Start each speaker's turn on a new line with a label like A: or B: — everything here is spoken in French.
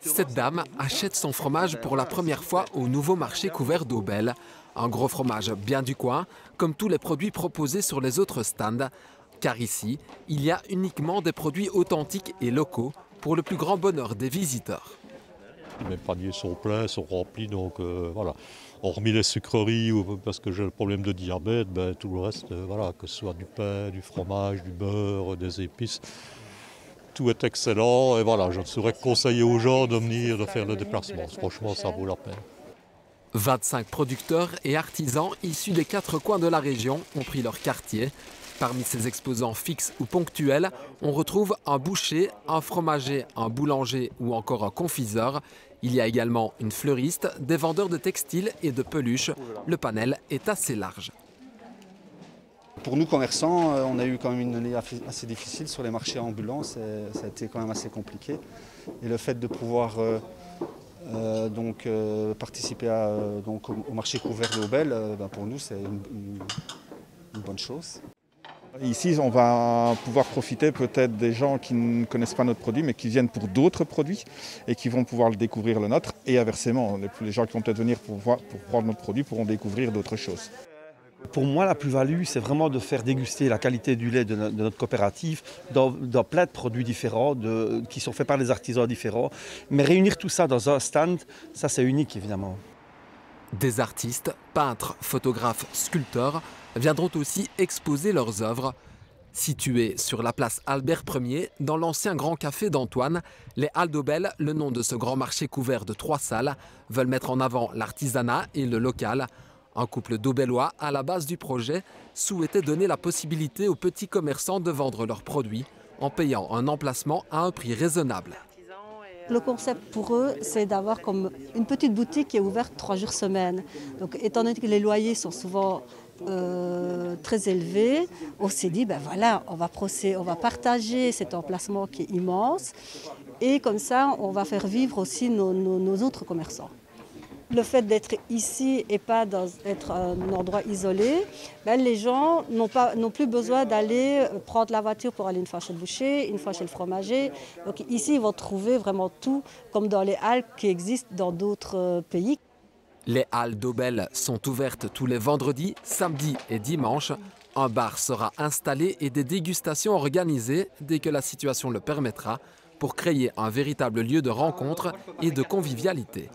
A: Cette dame achète son fromage pour la première fois au nouveau marché couvert d'Aubel. Un gros fromage bien du coin, comme tous les produits proposés sur les autres stands. Car ici, il y a uniquement des produits authentiques et locaux pour le plus grand bonheur des visiteurs.
B: Mes paniers sont pleins, sont remplis, donc voilà. Hormis les sucreries, parce que j'ai le problème de diabète, ben, tout le reste, voilà, que ce soit du pain, du fromage, du beurre, des épices, tout est excellent. Et voilà, je ne saurais que conseiller aux gens de venir, de faire le déplacement. Franchement, ça vaut la peine.
A: 25 producteurs et artisans issus des 4 coins de la région ont pris leur quartier. Parmi ces exposants fixes ou ponctuels, on retrouve un boucher, un fromager, un boulanger ou encore un confiseur. Il y a également une fleuriste, des vendeurs de textiles et de peluches. Le panel est assez large.
C: Pour nous commerçants, on a eu quand même une année assez difficile sur les marchés ambulants. Ça a été quand même assez compliqué. Et le fait de pouvoir participer au marché couvert de Aubel, pour nous, c'est une bonne chose.
D: Ici, on va pouvoir profiter peut-être des gens qui ne connaissent pas notre produit, mais qui viennent pour d'autres produits et qui vont pouvoir le découvrir le nôtre. Et inversement, les gens qui vont peut-être venir pour prendre notre produit pourront découvrir d'autres choses.
E: Pour moi, la plus-value, c'est vraiment de faire déguster la qualité du lait de notre coopérative dans plein de produits différents, qui sont faits par des artisans différents. Mais réunir tout ça dans un stand, ça c'est unique évidemment.
A: Des artistes, peintres, photographes, sculpteurs viendront aussi exposer leurs œuvres. Situés sur la place Albert Ier, dans l'ancien Grand Café d'Antoine, les Halles d'Aubel, le nom de ce grand marché couvert de 3 salles, veulent mettre en avant l'artisanat et le local. Un couple d'Aubellois, à la base du projet, souhaitait donner la possibilité aux petits commerçants de vendre leurs produits en payant un emplacement à un prix raisonnable.
F: Le concept pour eux, c'est d'avoir comme une petite boutique qui est ouverte 3 jours semaine. Donc, étant donné que les loyers sont souvent très élevés, on s'est dit, ben voilà, on va partager cet emplacement qui est immense et comme ça, on va faire vivre aussi nos autres commerçants. Le fait d'être ici et pas d'être un endroit isolé, les gens n'ont plus besoin d'aller prendre la voiture pour aller une fois chez le boucher, une fois chez le fromager. Donc ici, ils vont trouver vraiment tout, comme dans les halles qui existent dans d'autres pays.
A: Les halles d'Aubel sont ouvertes tous les vendredis, samedis et dimanches. Un bar sera installé et des dégustations organisées dès que la situation le permettra pour créer un véritable lieu de rencontre et de convivialité.